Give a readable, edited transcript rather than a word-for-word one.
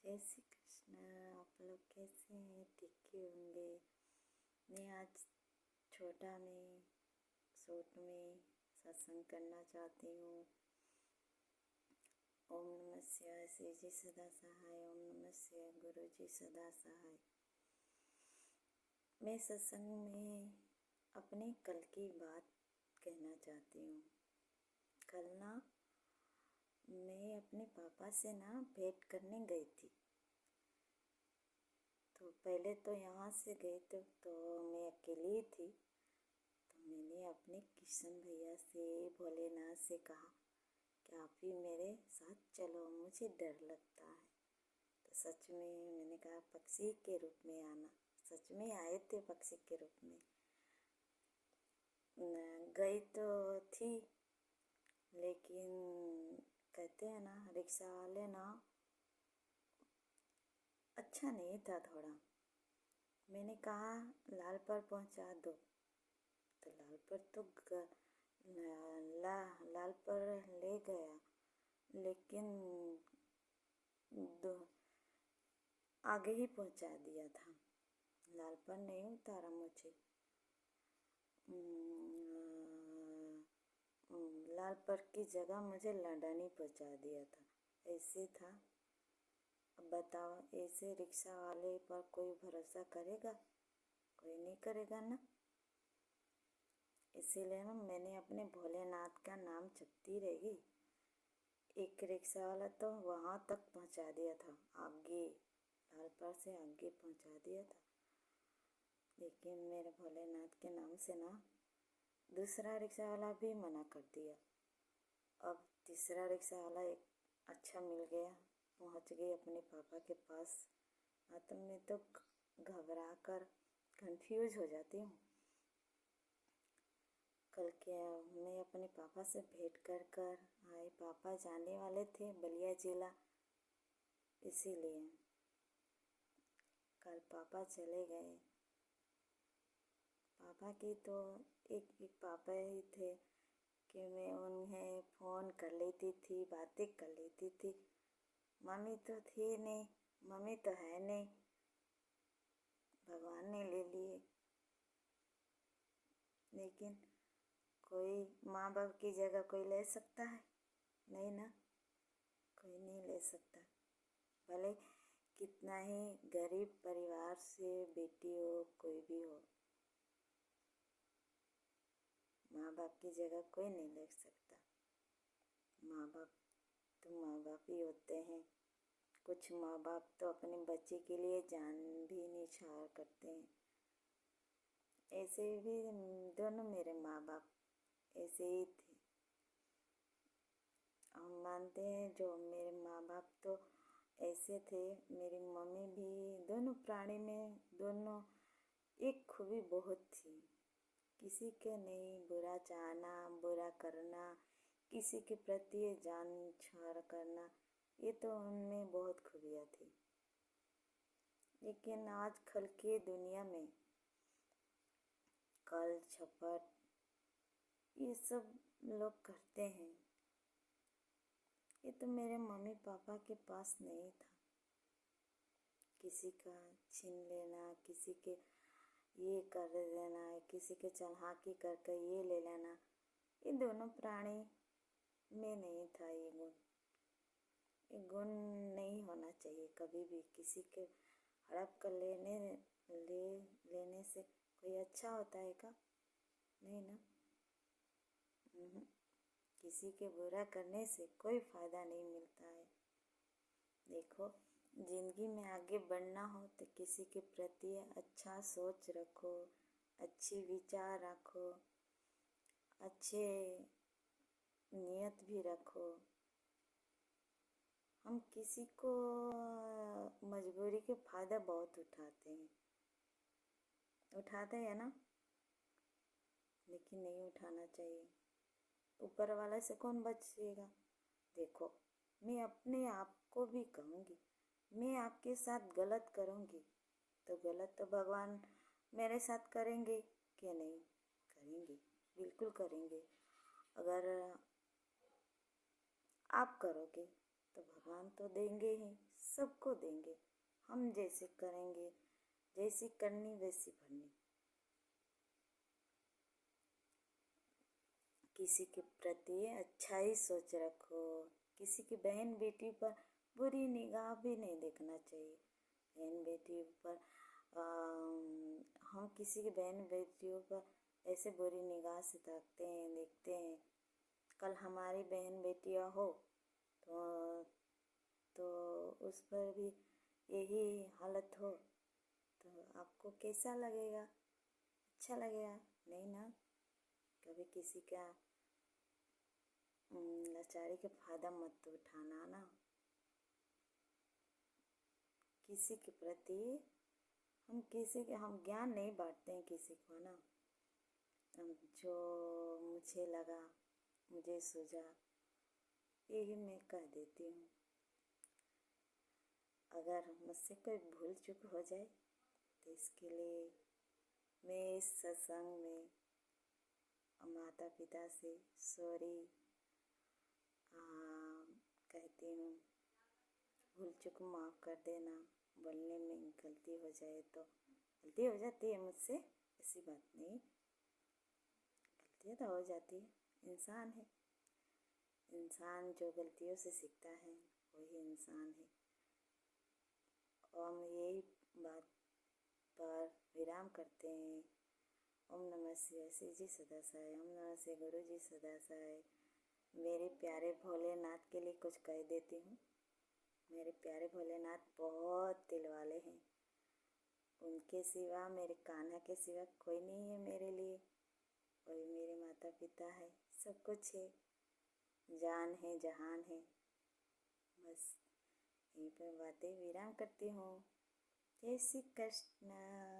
जय श्री कृष्ण। आप लोग कैसे हैं? ठीक ही होंगे। मैं आज छोटा में शॉर्ट में सत्संग करना चाहती हूँ। ओम नमः शिवाय। श्री जी सदा सहाय। ओम नमः शिवाय। गुरु जी सदा सहाय। मैं सत्संग में अपने कल की बात कहना चाहती हूँ। कल ना मैं अपने पापा से भेंट करने गई थी। तो पहले तो यहाँ से गई तो मैं अकेली थी। तो मैंने अपने किशन भैया से भोलेनाथ से कहा कि आप भी मेरे साथ चलो, मुझे डर लगता है। तो सच में मैंने कहा पक्षी के रूप में आना। सच में आए थे पक्षी के रूप में। गई तो थी, लेकिन कहते हैं ना रिक्शा वाले अच्छा नहीं था थोड़ा। मैंने कहा लाल पर पहुंचा दो, तो लाल पर ले गया, लेकिन आगे ही पहुंचा दिया था। लाल पर नहीं उतारा मुझे। लाल पर की जगह मुझे लंदन ही पहुंचा दिया था। ऐसे था। अब बताओ, ऐसे रिक्शा वाले पर कोई भरोसा करेगा? कोई नहीं करेगा ना। इसीलिए मैंने अपने भोलेनाथ का नाम जपती रही। एक रिक्शा वाला तो वहाँ तक पहुँचा दिया था, आगे लालपुर से आगे पहुँचा दिया था। लेकिन मेरे भोलेनाथ के नाम से दूसरा रिक्शा वाला भी मना कर दिया। अब तीसरा रिक्शा वाला एक अच्छा मिल गया। पहुँच गई अपने पापा के पास। तो मैं तो घबरा कर कंफ्यूज हो जाती हूँ। कल क्या मैं अपने पापा से भेंट कर आए। पापा जाने वाले थे बलिया जिला, इसीलिए कल पापा चले गए। पापा की तो एक पापा ही थे कि मैं उन्हें फ़ोन कर लेती थी, बातें कर लेती थी। मम्मी तो थी नहीं, मम्मी तो है नहीं, भगवान ने ले लिए। लेकिन कोई माँ बाप की जगह कोई ले सकता है? नहीं ना, कोई नहीं ले सकता। भले कितना ही गरीब परिवार से बेटी हो, कोई भी हो, माँ बाप की जगह कोई नहीं ले सकता। माँ बाप तो माँ बाप ही होते हैं। कुछ माँ बाप तो अपने बच्चे के लिए जान भी निछावर करते हैं। ऐसे भी दोनों मेरे माँ बाप ऐसे ही थे। हम मानते हैं जो मेरे माँ बाप तो ऐसे थे। मेरी मम्मी भी दोनों प्राणी में दोनों एक खूबी बहुत थी। किसी के नहीं बुरा चाहना, बुरा करना, किसी के प्रति जान छाड़ करना, ये तो उनमें बहुत खूबियाँ थी। लेकिन आजकल की दुनिया में कल छपट ये सब लोग करते हैं। ये तो मेरे मम्मी पापा के पास नहीं था। किसी का छीन लेना, किसी के ये कर देना, किसी के चालाकी करके ये ले लेना, ये दोनों प्राणी में नहीं था। ये गुण नहीं होना चाहिए कभी भी। किसी के हड़प कर लेने से कोई अच्छा होता है क्या? नहीं ना। किसी के बुरा करने से कोई फायदा नहीं मिलता है। देखो, जिंदगी में आगे बढ़ना हो तो किसी के प्रति अच्छा सोच रखो, अच्छी विचार रखो, अच्छे नियत भी रखो। हम किसी को मजबूरी के फायदा बहुत उठाते हैं ना, लेकिन नहीं उठाना चाहिए। ऊपर वाला से कौन बचेगा? देखो, मैं अपने आप को भी कहूँगी, मैं आपके साथ गलत करूँगी तो गलत तो भगवान मेरे साथ करेंगे कि नहीं? करेंगे, बिल्कुल करेंगे। अगर आप करोगे तो भगवान तो देंगे ही सबको देंगे। हम जैसे करेंगे, जैसी करनी वैसी भरनी। किसी के प्रति अच्छा ही सोच रखो। किसी की बहन बेटी पर बुरी निगाह भी नहीं देखना चाहिए। बहन बेटी पर हम किसी की बहन बेटियों पर ऐसे बुरी निगाह से ताकते हैं, देखते हैं। कल हमारी बहन बेटियां हो तो तो उस पर भी यही हालत हो तो आपको कैसा लगेगा? अच्छा लगेगा नहीं ना। कभी किसी का लाचारी का फायदा मत उठाना ना। किसी के प्रति हम ज्ञान नहीं बांटते हैं किसी को ना। हम जो मुझे लगा, मुझे सूझा, यही मैं कह देती हूँ। अगर मुझसे कोई भूल चूक हो जाए तो इसके लिए मैं इस सत्संग में माता पिता से सॉरी कहती हूँ। भूल चूक माफ़ कर देना। बोलने में गलती हो जाए तो गलती हो जाती है मुझसे, ऐसी बात नहीं। गलतियाँ तो हो जाती है, इंसान है। इंसान जो गलतियों से सीखता है वही इंसान है। और हम यही बात पर विराम करते हैं। ओम नमः शिवाय। शिव जी सदा सहाय। ओम नमः शिवाय। गुरु जी सदा सहाय। मेरे प्यारे भोलेनाथ के लिए कुछ कह देती हूँ। मेरे प्यारे भोलेनाथ बहुत दिल वाले हैं। उनके सिवा, मेरे कान्हा के सिवा कोई नहीं है मेरे लिए। वही मेरे माता पिता है, सब कुछ है, जान है, जहान है। बस यहीं पर बातें विराम करती हूँ। जय श्री कृष्ण।